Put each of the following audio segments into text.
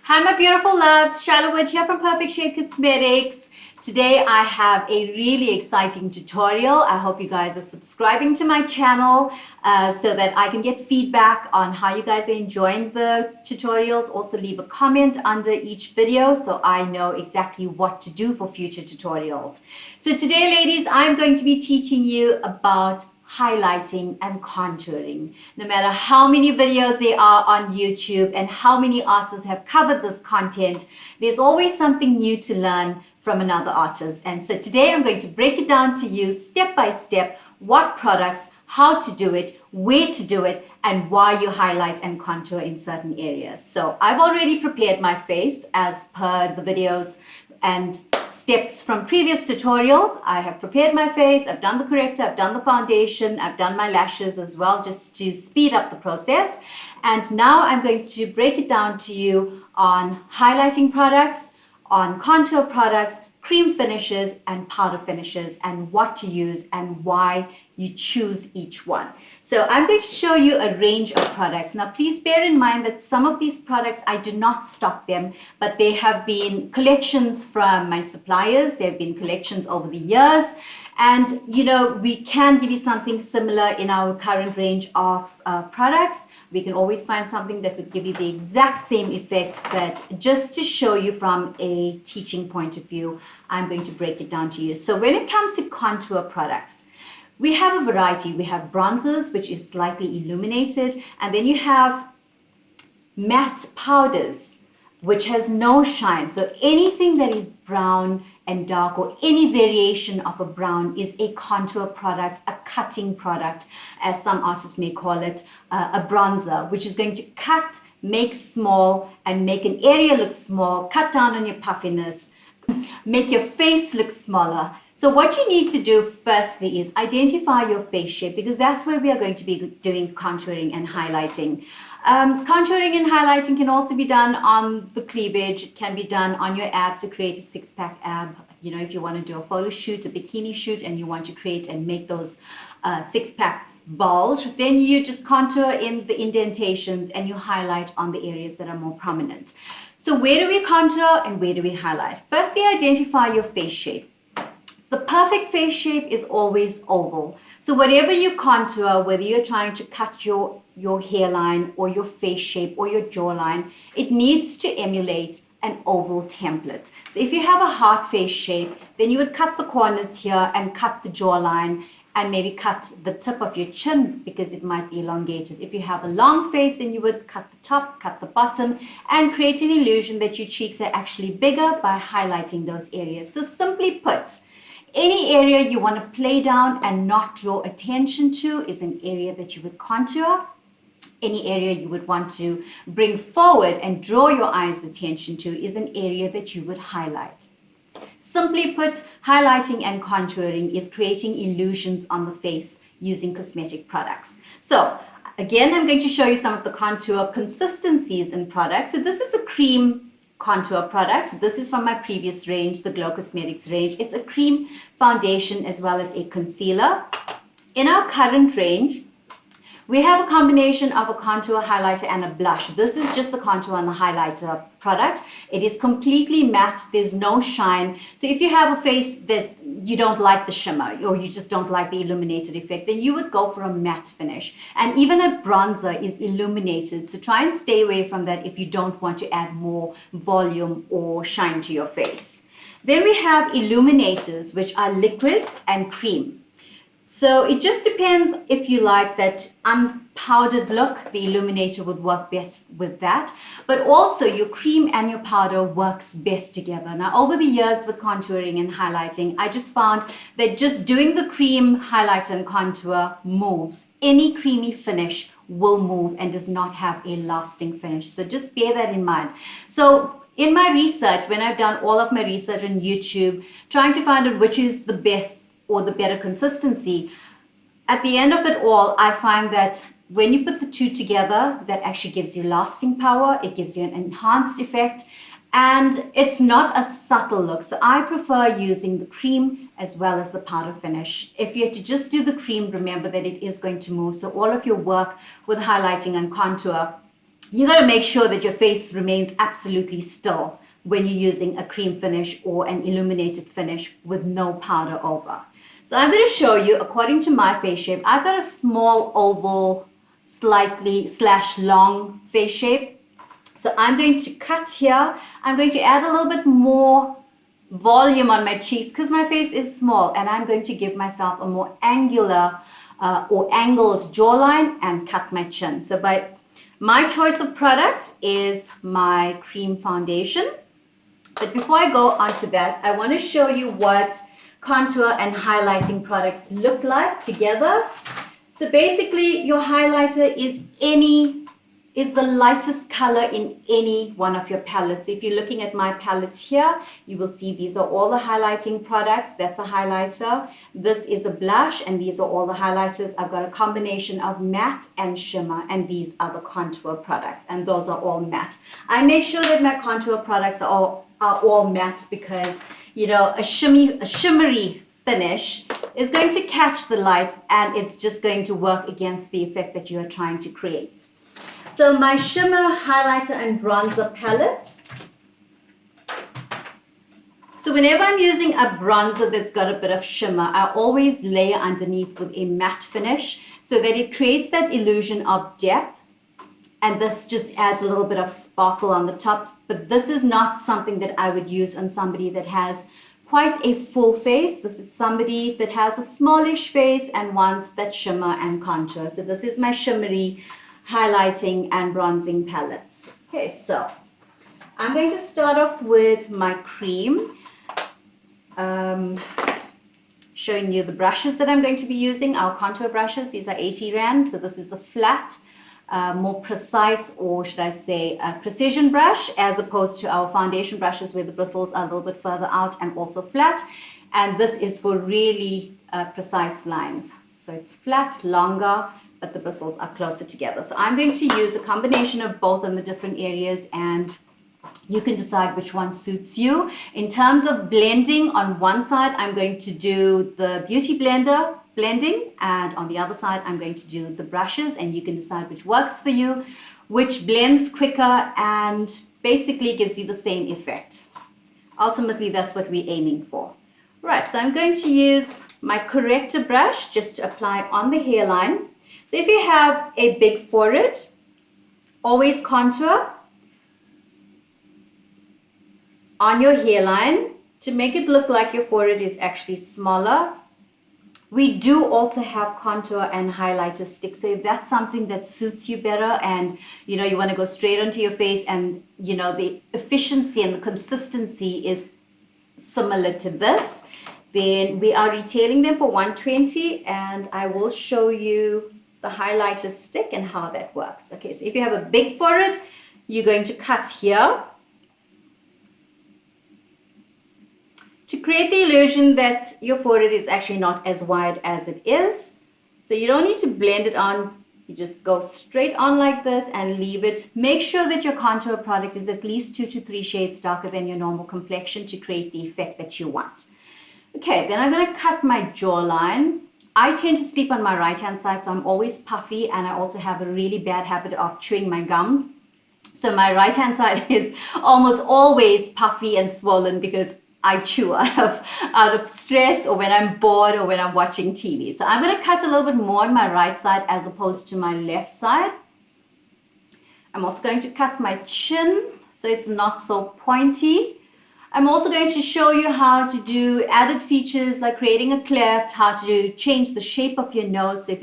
Hi my beautiful loves, Charlotte Wood here from Perfect Shade Cosmetics. Today I have a really exciting tutorial. I hope you guys are subscribing to my channel so that I can get feedback on how you guys are enjoying the tutorials. Also leave a comment under each video so I know exactly what to do for future tutorials. So today ladies, I'm going to be teaching you about highlighting and contouring. No matter how many videos there are on YouTube and how many artists have covered this content, there's always something new to learn from another artist. And so today I'm going to break it down to you step by step, what products, how to do it, where to do it, and why you highlight and contour in certain areas. So I've already prepared my face as per the videos and steps from previous tutorials. I have prepared my face, I've done the corrector, I've done the foundation, I've done my lashes as well, just to speed up the process. And now I'm going to break it down to you on highlighting products, on contour products, cream finishes and powder finishes, and what to use and why you choose each one. So I'm going to show you a range of products. Now please bear in mind that some of these products I do not stock them, but they have been collections from my suppliers. There have been collections over the years. And you know, we can give you something similar in our current range of products. We can always find something that would give you the exact same effect, but just to show you from a teaching point of view, I'm going to break it down to you. So when it comes to contour products, we have a variety. We have bronzers, which is slightly illuminated, and then you have matte powders, which has no shine. So anything that is brown and dark or any variation of a brown is a contour product, a cutting product, as some artists may call it, a bronzer, which is going to cut, make small, and make an area look small, cut down on your puffiness, make your face look smaller. So what you need to do firstly is identify your face shape, because that's where we are going to be doing contouring and highlighting. Contouring and highlighting can also be done on the cleavage. It can be done on your abs to create a six-pack ab. You know, if you want to do a photo shoot, a bikini shoot, and you want to create and make those six-packs bulge, then you just contour in the indentations and you highlight on the areas that are more prominent. So where do we contour and where do we highlight? Firstly, identify your face shape. The perfect face shape is always oval. So whatever you contour, whether you're trying to cut your hairline or your face shape or your jawline, it needs to emulate an oval template. So if you have a heart face shape, then you would cut the corners here and cut the jawline and maybe cut the tip of your chin because it might be elongated. If you have a long face, then you would cut the top, cut the bottom, and create an illusion that your cheeks are actually bigger by highlighting those areas. So simply put, any area you want to play down and not draw attention to is an area that you would contour. Any area you would want to bring forward and draw your eyes' attention to is an area that you would highlight. Simply put, highlighting and contouring is creating illusions on the face using cosmetic products. So again, I'm going to show you some of the contour consistencies in products. So this is a cream contour product. This is from my previous range, the Glow Cosmetics range. It's a cream foundation as well as a concealer. In our current range, we have a combination of a contour, highlighter, and a blush. This is just a contour and a highlighter product. It is completely matte. There's no shine. So if you have a face that you don't like the shimmer or you just don't like the illuminated effect, then you would go for a matte finish. And even a bronzer is illuminated. So try and stay away from that if you don't want to add more volume or shine to your face. Then we have illuminators, which are liquid and cream. So it just depends if you like that unpowdered look, the illuminator would work best with that. But also your cream and your powder works best together. Now over the years with contouring and highlighting, I just found that just doing the cream, highlighter and contour moves. Any creamy finish will move and does not have a lasting finish. So just bear that in mind. So in my research, when I've done all of my research on YouTube, trying to find out which is the best or the better consistency, at the end of it all, I find that when you put the two together, that actually gives you lasting power, it gives you an enhanced effect, and it's not a subtle look. So I prefer using the cream as well as the powder finish. If you have to just do the cream, remember that it is going to move. So all of your work with highlighting and contour you got to make sure that your face remains absolutely still when you're using a cream finish or an illuminated finish with no powder over. So I'm going to show you, according to my face shape, I've got a small oval, slightly slash long face shape. So I'm going to cut here. I'm going to add a little bit more volume on my cheeks because my face is small, and I'm going to give myself a more angular or angled jawline and cut my chin. So my choice of product is my cream foundation. But before I go on to that, I want to show you what contour and highlighting products look like together. So basically, your highlighter is the lightest color in any one of your palettes. If you're looking at my palette here, you will see these are all the highlighting products. That's a highlighter. This is a blush, and these are all the highlighters. I've got a combination of matte and shimmer, and these are the contour products, and those are all matte. I make sure that my contour products are all matte because, you know, a shimmery finish is going to catch the light, and it's just going to work against the effect that you are trying to create. So my shimmer, highlighter, and bronzer palette. So whenever I'm using a bronzer that's got a bit of shimmer, I always layer underneath with a matte finish so that it creates that illusion of depth. And this just adds a little bit of sparkle on the top. But this is not something that I would use on somebody that has quite a full face. This is somebody that has a smallish face and wants that shimmer and contour. So this is my shimmery highlighting and bronzing palettes. Okay, so I'm going to start off with my cream. Showing you the brushes that I'm going to be using, our contour brushes. These are 80 Rand. So this is the flat, more precise, or should I say precision brush, as opposed to our foundation brushes where the bristles are a little bit further out and also flat. And this is for really precise lines. So it's flat, longer, but the bristles are closer together. So I'm going to use a combination of both in the different areas, and you can decide which one suits you. In terms of blending, on one side, I'm going to do the Beauty Blender blending, and on the other side, I'm going to do the brushes, and you can decide which works for you, which blends quicker and basically gives you the same effect. Ultimately, that's what we're aiming for. Right, so I'm going to use my corrector brush just to apply on the hairline. So if you have a big forehead, always contour on your hairline to make it look like your forehead is actually smaller. We do also have contour and highlighter sticks. So if that's something that suits you better and you know you want to go straight onto your face and you know the efficiency and the consistency is similar to this, then we are retailing them for 120, and I will show you the highlighter stick and how that works. Okay, so if you have a big forehead, you're going to cut here to create the illusion that your forehead is actually not as wide as it is. So you don't need to blend it on. You just go straight on like this and leave it. Make sure that your contour product is at least 2 to 3 shades darker than your normal complexion to create the effect that you want. Okay, then I'm going to cut my jawline. I tend to sleep on my right-hand side, so I'm always puffy, and I also have a really bad habit of chewing my gums. So my right-hand side is almost always puffy and swollen because I chew out of stress or when I'm bored or when I'm watching TV. So I'm going to cut a little bit more on my right side as opposed to my left side. I'm also going to cut my chin so it's not so pointy. I'm also going to show you how to do added features like creating a cleft, how to change the shape of your nose. So if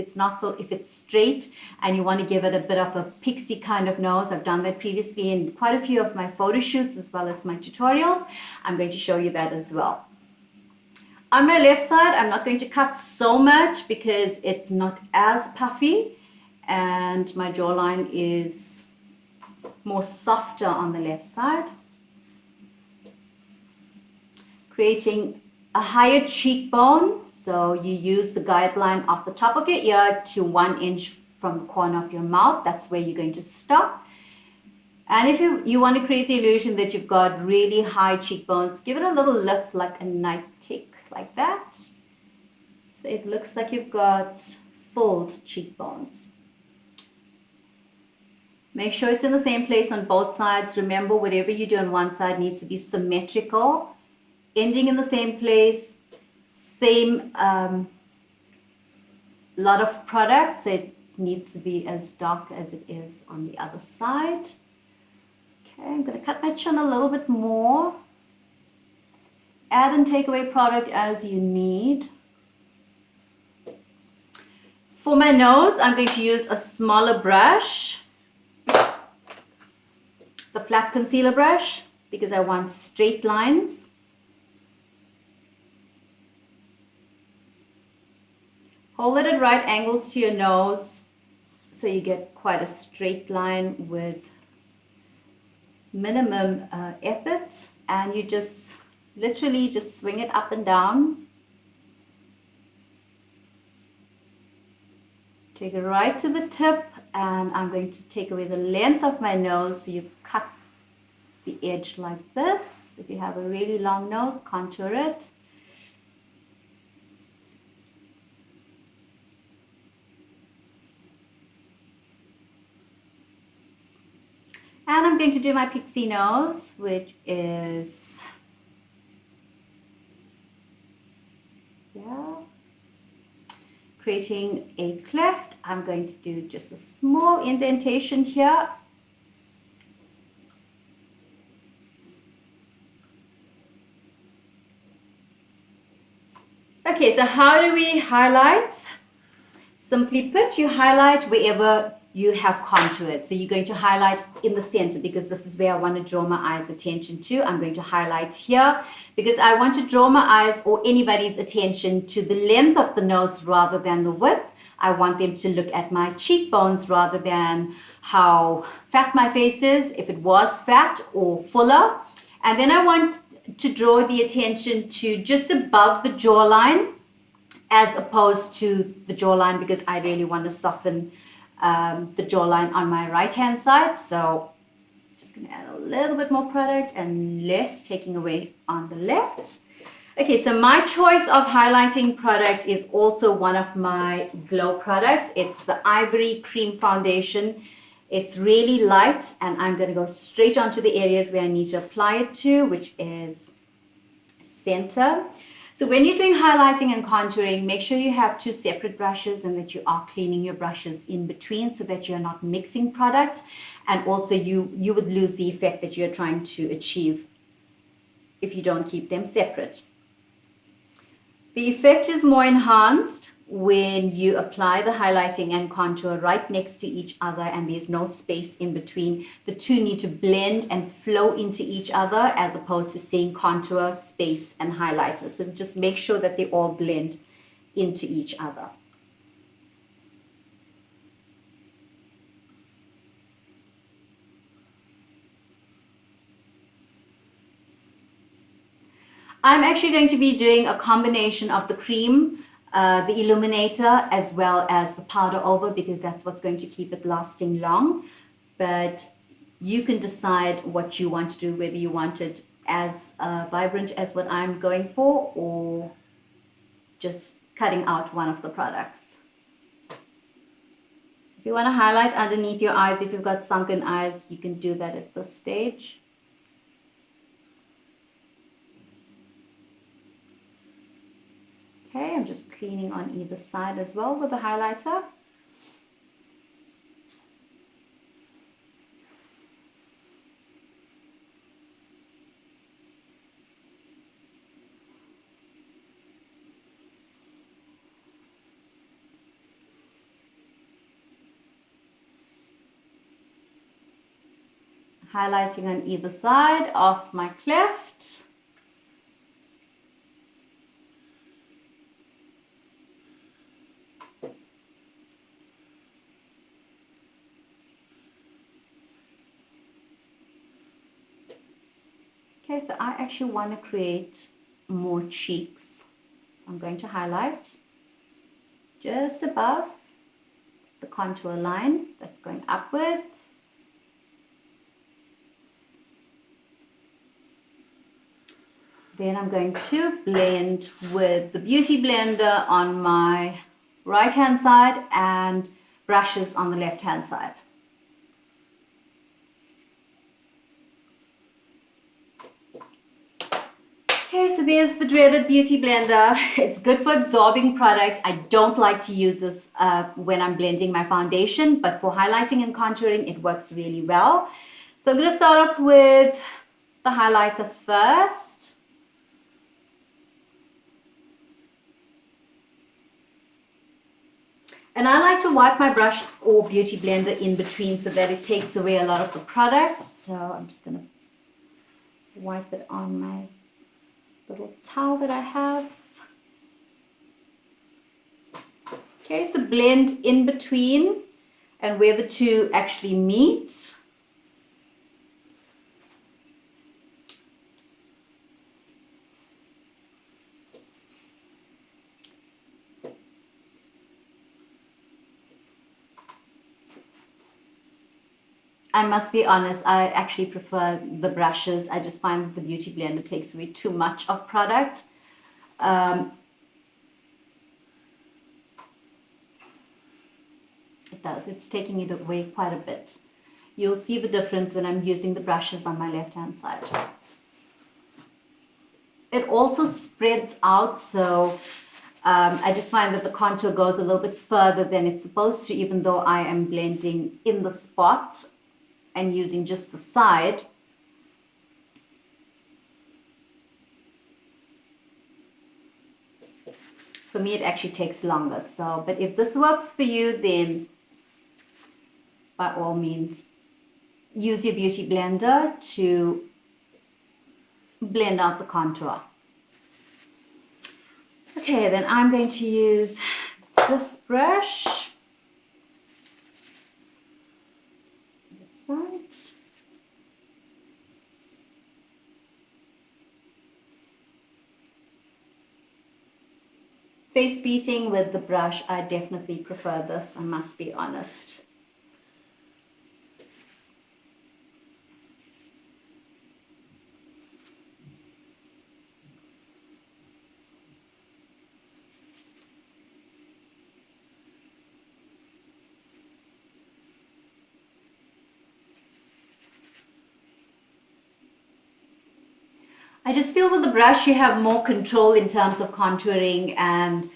it's straight and you want to give it a bit of a pixie kind of nose, I've done that previously in quite a few of my photo shoots as well as my tutorials. I'm going to show you that as well. On my left side, I'm not going to cut so much because it's not as puffy, and my jawline is more softer on the left side, creating a higher cheekbone. So you use the guideline off the top of your ear to 1 inch from the corner of your mouth. That's where you're going to stop. And if you want to create the illusion that you've got really high cheekbones, give it a little lift like a night tick, like that. So it looks like you've got fulled cheekbones. Make sure it's in the same place on both sides. Remember, whatever you do on one side needs to be symmetrical, ending in the same place, same lot of product, so it needs to be as dark as it is on the other side. Okay, I'm going to cut my chin a little bit more. Add and take away product as you need. For my nose, I'm going to use a smaller brush, the flat concealer brush, because I want straight lines. Hold it at right angles to your nose so you get quite a straight line with minimum effort, and you just literally just swing it up and down. Take it right to the tip, and I'm going to take away the length of my nose, so you cut the edge like this. If you have a really long nose, contour it. And I'm going to do my pixie nose, which is, yeah, creating a cleft. I'm going to do just a small indentation here. Okay, so how do we highlight? Simply put, you highlight wherever you have contoured. So you're going to highlight in the center, because this is where I want to draw my eyes' attention to. I'm going to highlight here because I want to draw my eyes or anybody's attention to the length of the nose rather than the width. I want them to look at my cheekbones rather than how fat my face is, if it was fat or fuller. And then I want to draw the attention to just above the jawline as opposed to the jawline, because I really want to soften the jawline on my right hand side. So just going to add a little bit more product and less taking away on the left. Okay, so my choice of highlighting product is also one of my glow products. It's the Ivory Cream Foundation. It's really light, and I'm going to go straight onto the areas where I need to apply it to, which is center. So when you're doing highlighting and contouring, make sure you have two separate brushes and that you are cleaning your brushes in between so that you're not mixing product. And also you would lose the effect that you're trying to achieve if you don't keep them separate. The effect is more enhanced when you apply the highlighting and contour right next to each other and there's no space in between. The two need to blend and flow into each other as opposed to saying contour, space, and highlighter. So just make sure that they all blend into each other. I'm actually going to be doing a combination of the cream, the illuminator, as well as the powder over, because that's what's going to keep it lasting long. But you can decide what you want to do, whether you want it as vibrant as what I'm going for, or just cutting out one of the products. If you want to highlight underneath your eyes, if you've got sunken eyes, you can do that at this stage. Okay, I'm just cleaning on either side as well with the highlighter. Highlighting on either side of my cleft. Okay, so I actually want to create more cheeks. So I'm going to highlight just above the contour line that's going upwards. Then I'm going to blend with the Beauty Blender on my right hand side and brushes on the left hand side. Okay, so there's the dreaded beauty blender. It's good for absorbing products. I don't like to use this when I'm blending my foundation, but for highlighting and contouring, it works really well. So I'm going to start off with the highlighter first. And I like to wipe my brush or beauty blender in between so that it takes away a lot of the products. So I'm just going to wipe it on my little towel that I have. Okay, so blend in between and where the two actually meet. I must be honest, I actually prefer the brushes. I just find that the beauty blender takes away too much of product. It does, it's taking it away quite a bit. You'll see the difference when I'm using the brushes on my left hand side. It also spreads out, so I just find that the contour goes a little bit further than it's supposed to, even though I am blending in the spot and using just the side. For me, it actually takes longer. So, but if this works for you, then by all means, use your beauty blender to blend out the contour. Okay, then I'm going to use this brush. This side. Face beating with the brush, I definitely prefer this, I must be honest. I just feel with the brush you have more control in terms of contouring, and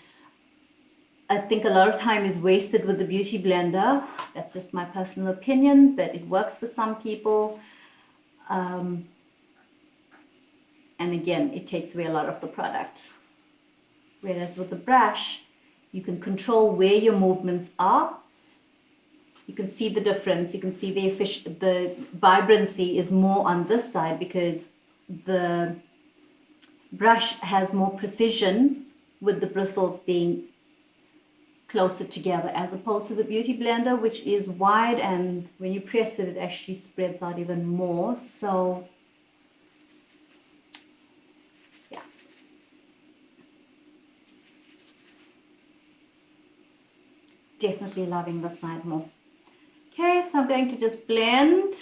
I think a lot of time is wasted with the beauty blender. That's just my personal opinion, but it works for some people. And again, it takes away a lot of the product. Whereas with the brush, you can control where your movements are. You can see the difference. You can see the vibrancy is more on this side because the brush has more precision with the bristles being closer together, as opposed to the beauty blender, which is wide, and when you press it, it actually spreads out even more. So yeah, definitely loving this side more. Okay, so I'm going to just blend.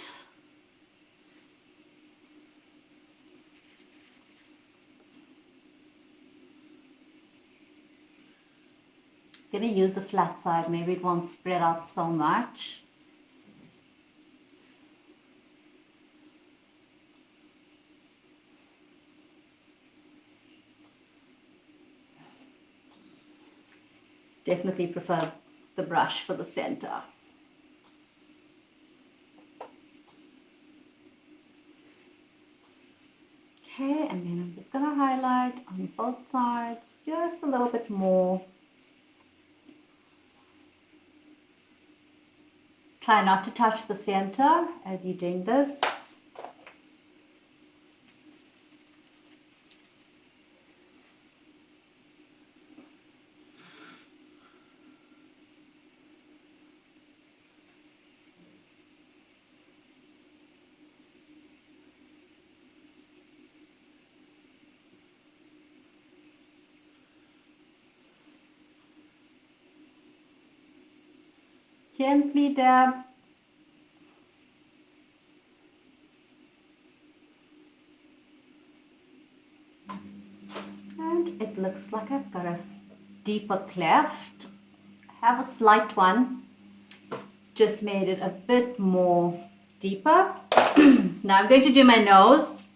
I'm going to use the flat side, maybe it won't spread out so much. Definitely prefer the brush for the center. Okay, and then I'm just going to highlight on both sides just a little bit more. Try not to touch the center as you're doing this. Gently dab. And it looks like I've got a deeper cleft. I have a slight one, just made it a bit more deeper. Now I'm going to do my nose.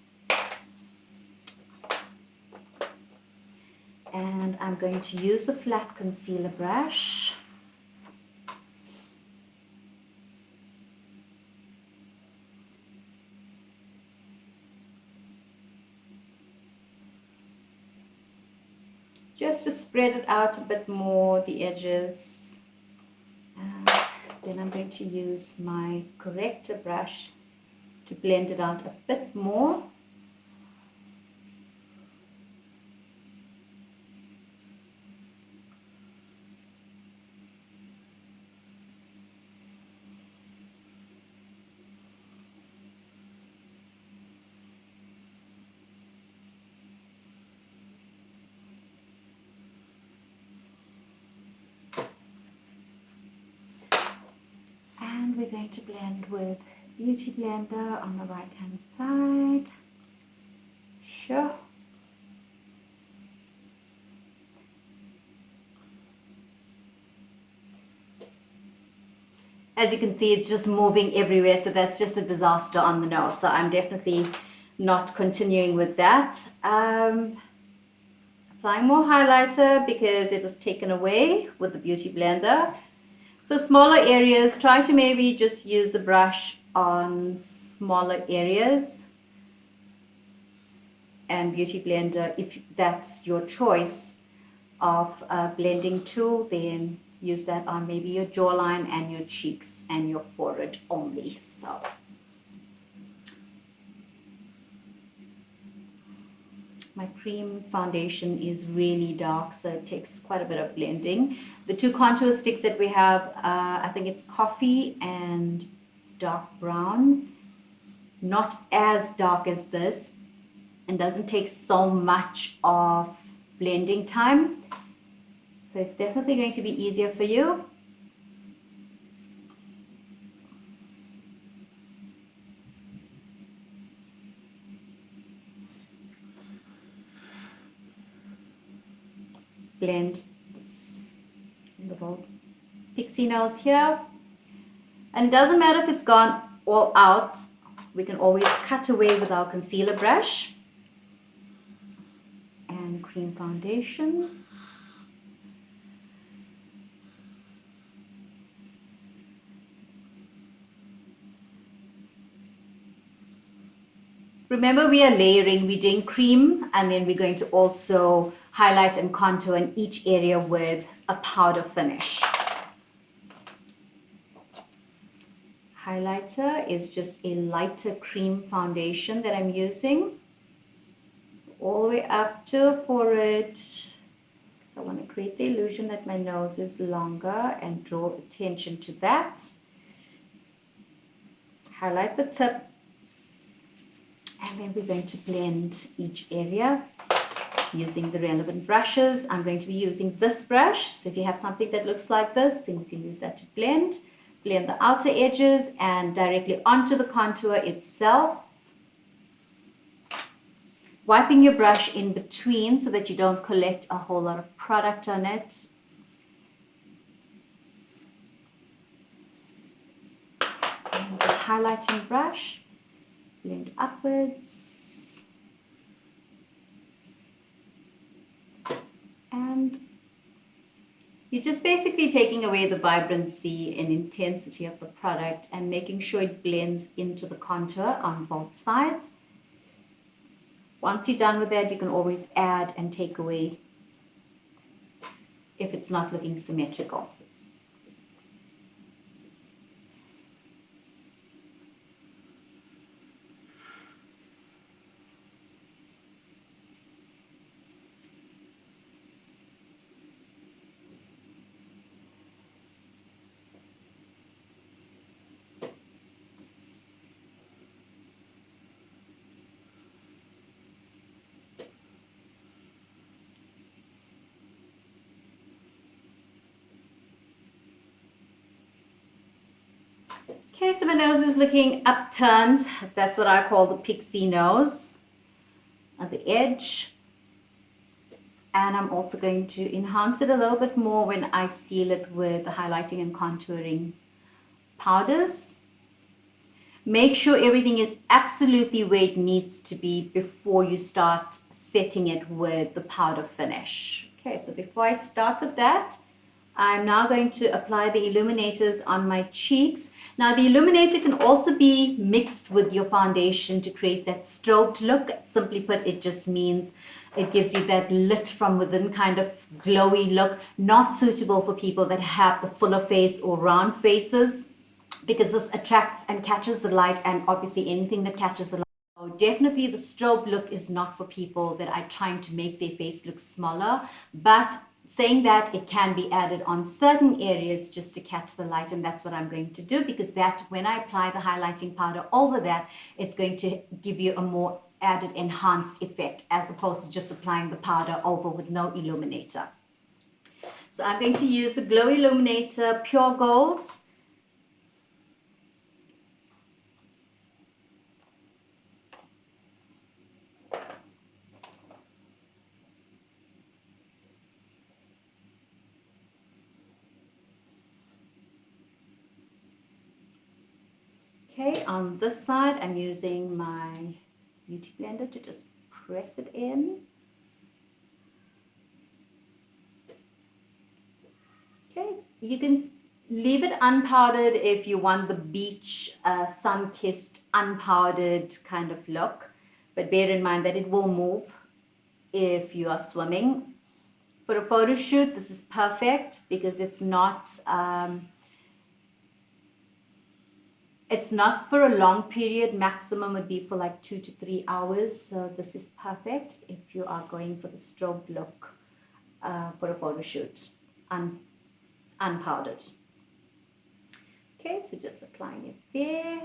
And I'm going to use the flat concealer brush. Just to spread it out a bit more, the edges. And then I'm going to use my corrector brush to blend it out a bit more. And we're going to blend with Beauty Blender on the right hand side. Sure. As you can see, it's just moving everywhere, so that's just a disaster on the nose. So I'm definitely not continuing with that. Applying more highlighter because it was taken away with the Beauty Blender. So smaller areas, try to maybe just use the brush on smaller areas. And Beauty Blender, if that's your choice of blending tool, then use that on maybe your jawline and your cheeks and your forehead only. So my cream foundation is really dark, so it takes quite a bit of blending. The two contour sticks that we have, I think it's coffee and dark brown. Not as dark as this, and doesn't take so much of blending time. So it's definitely going to be easier for you. Blend this little pixie nose here. And it doesn't matter if it's gone all out, we can always cut away with our concealer brush. And cream foundation. Remember, we are layering, we're doing cream, and then we're going to also highlight and contour in each area with a powder finish. Highlighter is just a lighter cream foundation that I'm using. All the way up to the forehead. So I want to create the illusion that my nose is longer and draw attention to that. Highlight the tip. And then we're going to blend each area using the relevant brushes. I'm going to be using this brush. So if you have something that looks like this, then you can use that to blend. Blend the outer edges and directly onto the contour itself. Wiping your brush in between so that you don't collect a whole lot of product on it. And the highlighting brush. Blend upwards, and you're just basically taking away the vibrancy and intensity of the product and making sure it blends into the contour on both sides. Once you're done with that, you can always add and take away if it's not looking symmetrical. Okay, so my nose is looking upturned. That's what I call the pixie nose at the edge. And I'm also going to enhance it a little bit more when I seal it with the highlighting and contouring powders. Make sure everything is absolutely where it needs to be before you start setting it with the powder finish. Okay, so before I start with that, I'm now going to apply the illuminators on my cheeks. Now the illuminator can also be mixed with your foundation to create that strobed look. Simply put, it just means it gives you that lit from within kind of glowy look, not suitable for people that have the fuller face or round faces, because this attracts and catches the light, and obviously anything that catches the light. So definitely the strobe look is not for people that are trying to make their face look smaller, but saying that, it can be added on certain areas just to catch the light, and that's what I'm going to do, because that when I apply the highlighting powder over that, it's going to give you a more added enhanced effect as opposed to just applying the powder over with no illuminator. So I'm going to use the Glow Illuminator Pure Gold. Okay, on this side, I'm using my Beauty Blender to just press it in. Okay, you can leave it unpowdered if you want the beach, sun-kissed, unpowdered kind of look. But bear in mind that it will move if you are swimming. For a photo shoot, this is perfect because it's not for a long period. Maximum would be for like 2 to 3 hours. So this is perfect if you are going for the strobe look for a photo shoot, unpowdered. Okay, so just applying it there.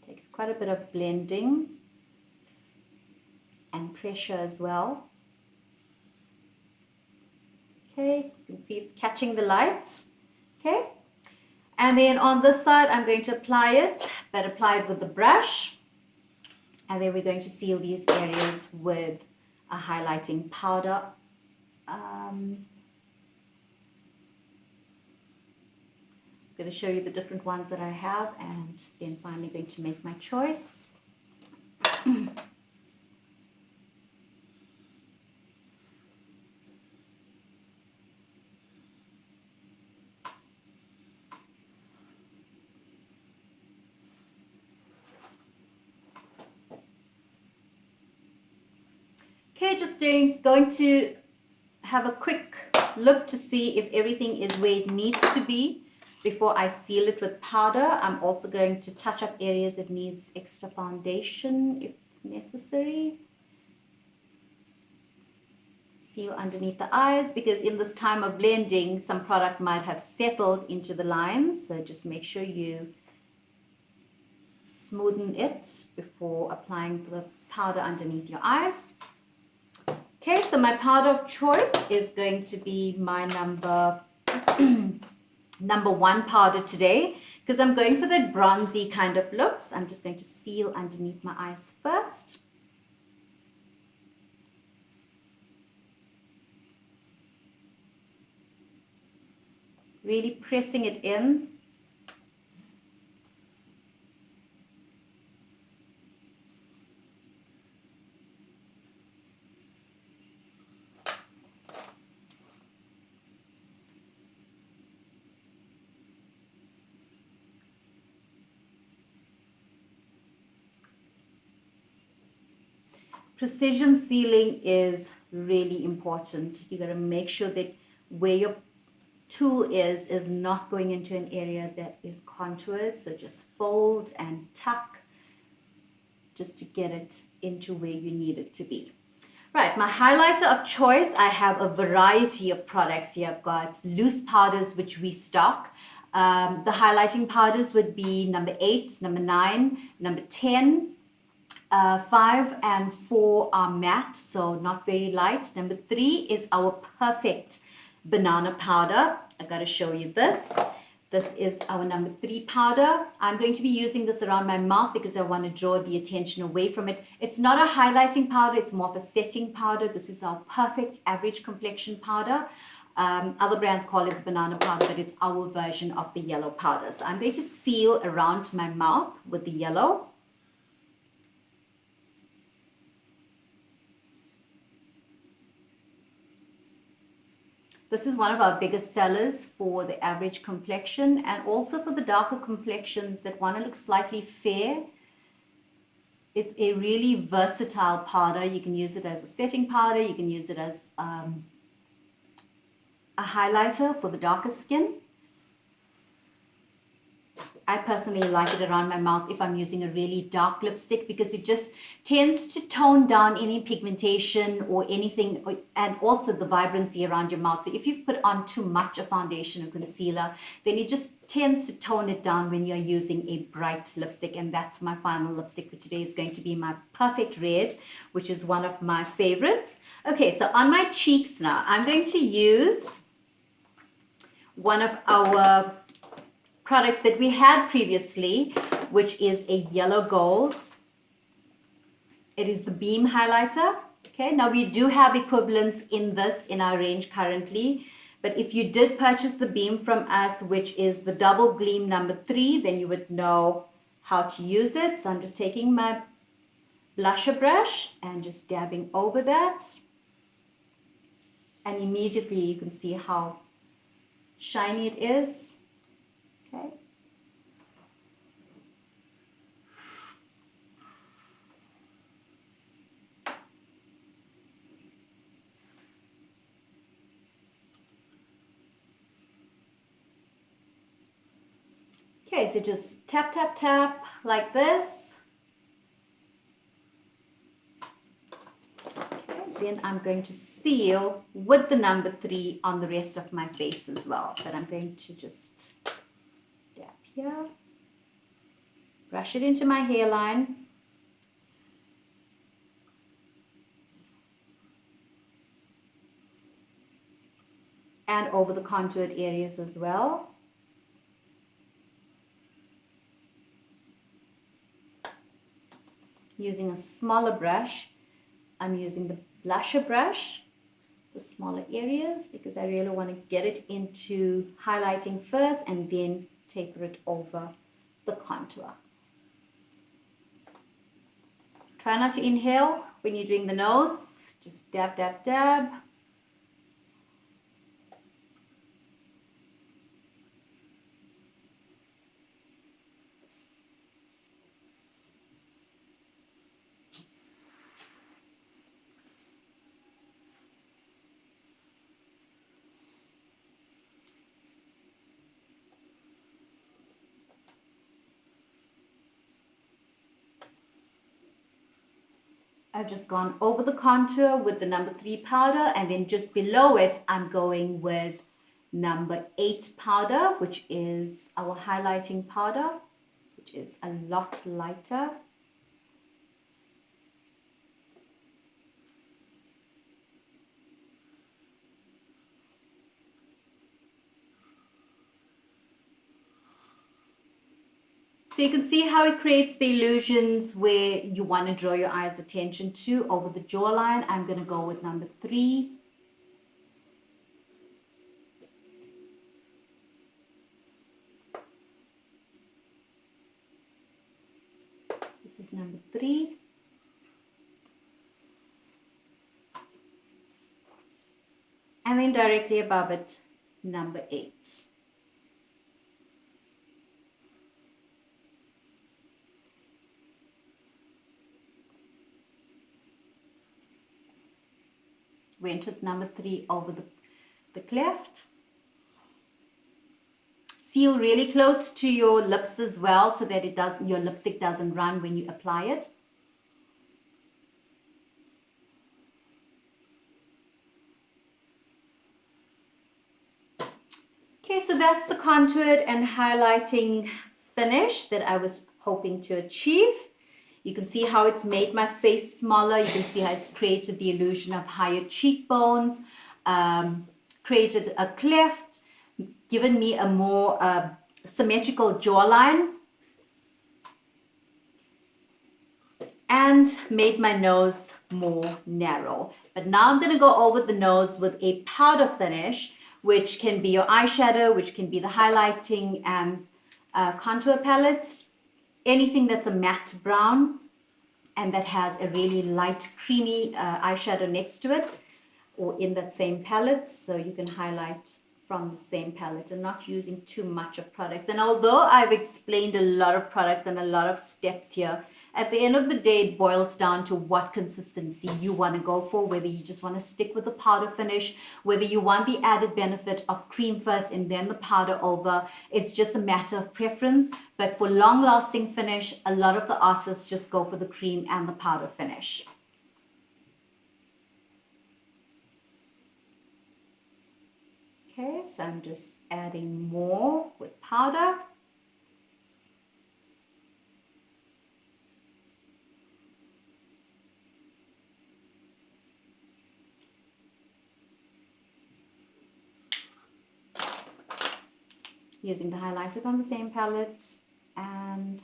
Takes quite a bit of blending and pressure as well. Okay, you can see it's catching the light. Okay, and then on this side, I'm going to apply it, but apply it with the brush. And then we're going to seal these areas with a highlighting powder. I'm going to show you the different ones that I have, and then finally going to make my choice. Okay, just going to have a quick look to see if everything is where it needs to be before I seal it with powder. I'm also going to touch up areas that needs extra foundation if necessary. Seal underneath the eyes, because in this time of blending, some product might have settled into the lines. So just make sure you smoothen it before applying the powder underneath your eyes. Okay, so my powder of choice is going to be my number one powder today, because I'm going for that bronzy kind of looks. I'm just going to seal underneath my eyes first. Really pressing it in. Precision sealing is really important. You got to make sure that where your tool is not going into an area that is contoured. So just fold and tuck just to get it into where you need it to be. Right, my highlighter of choice, I have a variety of products here. I've got loose powders, which we stock. The highlighting powders would be number 8, number 9, number 10. 5 and 4 are matte, so not very light. Number 3 is our perfect banana powder. I got to show you this. This is our number 3 powder. I'm going to be using this around my mouth because I want to draw the attention away from it. It's not a highlighting powder, it's more of a setting powder. This is our perfect average complexion powder. Other brands call it the banana powder, but it's our version of the yellow powder. So I'm going to seal around my mouth with the yellow. This is one of our biggest sellers for the average complexion and also for the darker complexions that want to look slightly fair. It's a really versatile powder. You can use it as a setting powder. You can use it as a highlighter for the darker skin. I personally like it around my mouth if I'm using a really dark lipstick because it just tends to tone down any pigmentation or anything, and also the vibrancy around your mouth. So if you've put on too much of foundation or concealer, then it just tends to tone it down when you're using a bright lipstick. And that's my final lipstick for today. Is going to be my Perfect Red, which is one of my favorites. Okay, so on my cheeks now, I'm going to use one of our products that we had previously, which is a yellow gold. It is the Beam highlighter. Okay, now we do have equivalents in this in our range currently, but if you did purchase the Beam from us, which is the Double Gleam number 3, then you would know how to use it. So I'm just taking my blusher brush and just dabbing over that, and immediately you can see how shiny it is. Okay. Okay, so just tap, tap, tap like this. Okay, then I'm going to seal with the number 3 on the rest of my face as well. But I'm going to just dab here, brush it into my hairline. And over the contoured areas as well. Using a smaller brush, I'm using the blusher brush, the smaller areas, because I really want to get it into highlighting first and then taper it over the contour. Try not to inhale when you're doing the nose. Just dab, dab, dab. I've just gone over the contour with the number 3 powder, and then just below it, I'm going with number 8 powder, which is our highlighting powder, which is a lot lighter. So you can see how it creates the illusions where you want to draw your eyes' attention to over the jawline. I'm going to go with number 3. This is number 3. And then directly above it, number 8. Went with number 3 over the cleft. Seal really close to your lips as well, so that your lipstick doesn't run when you apply it. Okay, so that's the contoured and highlighting finish that I was hoping to achieve. You can see how it's made my face smaller. You can see how it's created the illusion of higher cheekbones, created a cleft, given me a more symmetrical jawline, and made my nose more narrow. But now I'm going to go over the nose with a powder finish, which can be your eyeshadow, which can be the highlighting and contour palette. Anything that's a matte brown and that has a really light creamy eyeshadow next to it or in that same palette, so you can highlight from the same palette and not using too much of products. And although I've explained a lot of products and a lot of steps here, at the end of the day, it boils down to what consistency you want to go for, whether you just want to stick with the powder finish, whether you want the added benefit of cream first and then the powder over. It's just a matter of preference. But for long-lasting finish, a lot of the artists just go for the cream and the powder finish. Okay, so I'm just adding more with powder. Using the highlighter from the same palette, and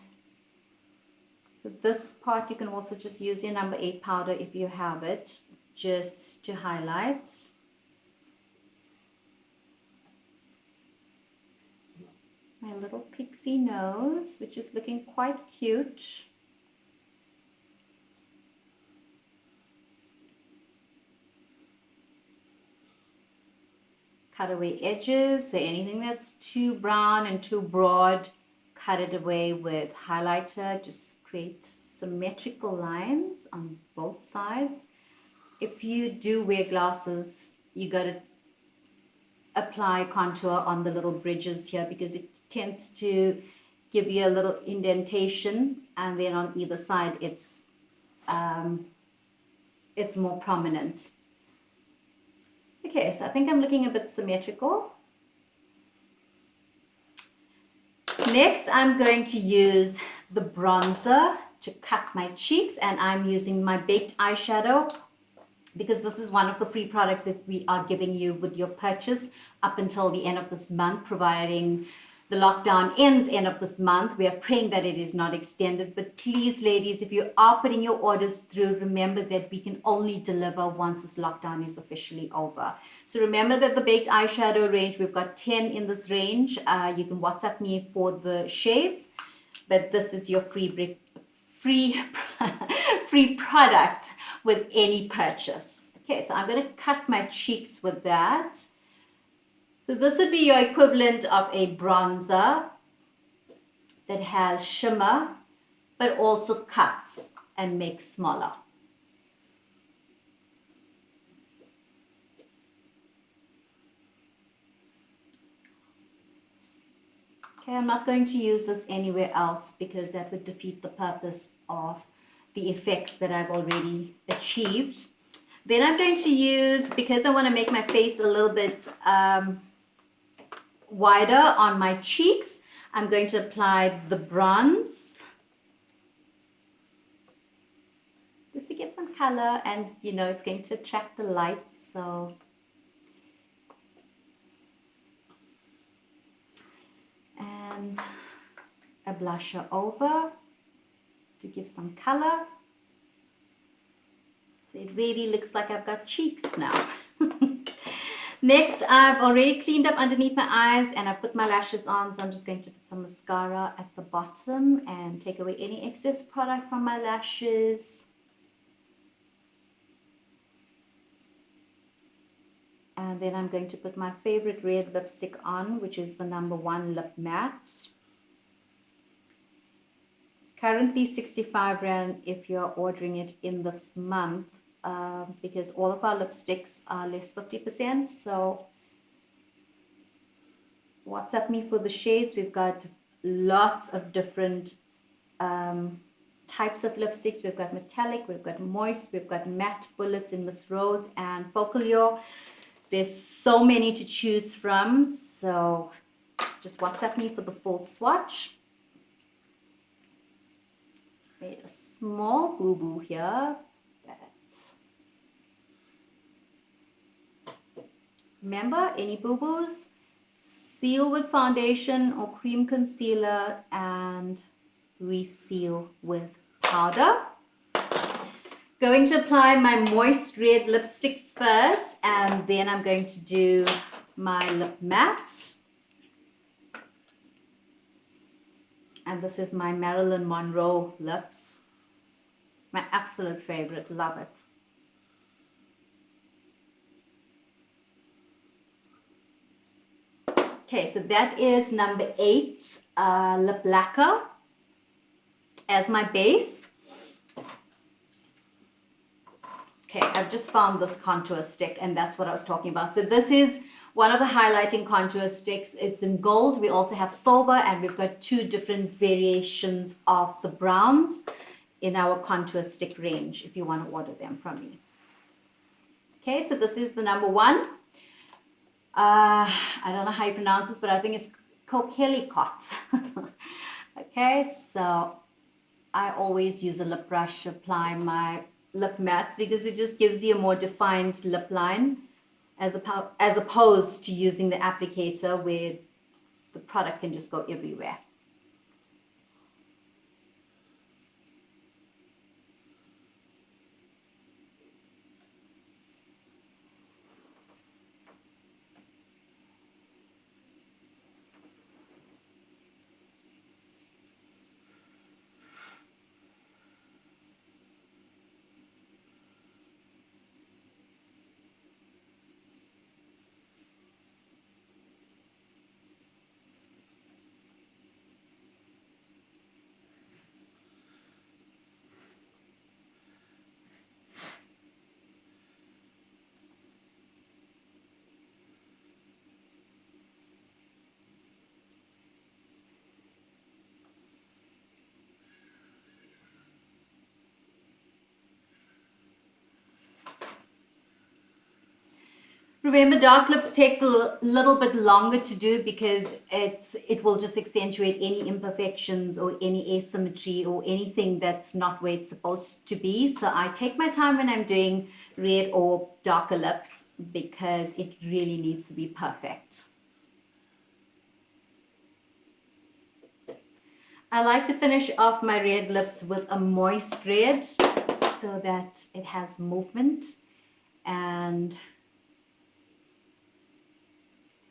so this part you can also just use your number 8 powder if you have it, just to highlight. My little pixie nose, which is looking quite cute. Cut away edges, so anything that's too brown and too broad, cut it away with highlighter. Just create symmetrical lines on both sides. If you do wear glasses, you got to apply contour on the little bridges here because it tends to give you a little indentation, and then on either side it's more prominent. Okay, so I think I'm looking a bit symmetrical. Next, I'm going to use the bronzer to cut my cheeks, and I'm using my baked eyeshadow because this is one of the free products that we are giving you with your purchase up until the end of this month, providing the lockdown ends end of this month. We are praying that it is not extended, but please, ladies, if you are putting your orders through, remember that we can only deliver once this lockdown is officially over. So remember that the baked eyeshadow range, we've got 10 in this range. You can WhatsApp me for the shades, but this is your free product with any purchase. Okay, so I'm going to cut my cheeks with that. So this would be your equivalent of a bronzer that has shimmer, but also cuts and makes smaller. Okay, I'm not going to use this anywhere else because that would defeat the purpose of the effects that I've already achieved. Then I'm going to use, because I want to make my face a little bit wider on my cheeks, I'm going to apply the bronze just to give some color, and you know it's going to attract the light. So and a blusher over to give some color. So it really looks like I've got cheeks now. Next, I've already cleaned up underneath my eyes and I put my lashes on, so I'm just going to put some mascara at the bottom and take away any excess product from my lashes. And then I'm going to put my favorite red lipstick on, which is the number 1 Lip Matte. Currently 65 Rand if you're ordering it in this month. Because all of our lipsticks are less 50%. So WhatsApp me for the shades. We've got lots of different types of lipsticks. We've got metallic, we've got moist, we've got matte bullets in Miss Rose and Focalure. There's so many to choose from. So just WhatsApp me for the full swatch. Made a small boo-boo here. Remember, any boo-boos, seal with foundation or cream concealer and reseal with powder. Going to apply my moist red lipstick first, and then I'm going to do my lip matte. And this is my Marilyn Monroe lips. My absolute favorite, love it. Okay, so that is number 8 lip lacquer as my base. Okay, I've just found this contour stick, and that's what I was talking about. So this is one of the highlighting contour sticks. It's in gold. We also have silver, and we've got 2 different variations of the browns in our contour stick range if you want to order them from me. Okay, so this is the number 1. I don't know how you pronounce this, but I think it's Coquelicot. Okay, so I always use a lip brush to apply my lip mattes because it just gives you a more defined lip line as opposed to using the applicator where the product can just go everywhere. Remember, dark lips takes a little bit longer to do because it will just accentuate any imperfections or any asymmetry or anything that's not where it's supposed to be. So I take my time when I'm doing red or darker lips because it really needs to be perfect. I like to finish off my red lips with a moist red so that it has movement and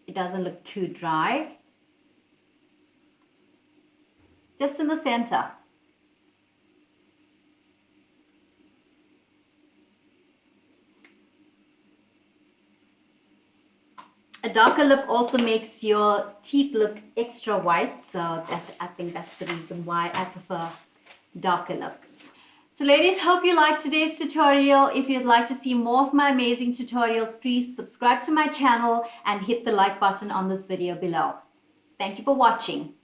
it doesn't look too dry. Just in the center. A darker lip also makes your teeth look extra white, so I think that's the reason why I prefer darker lips. So ladies, hope you liked today's tutorial. If you'd like to see more of my amazing tutorials, please subscribe to my channel and hit the like button on this video below. Thank you for watching.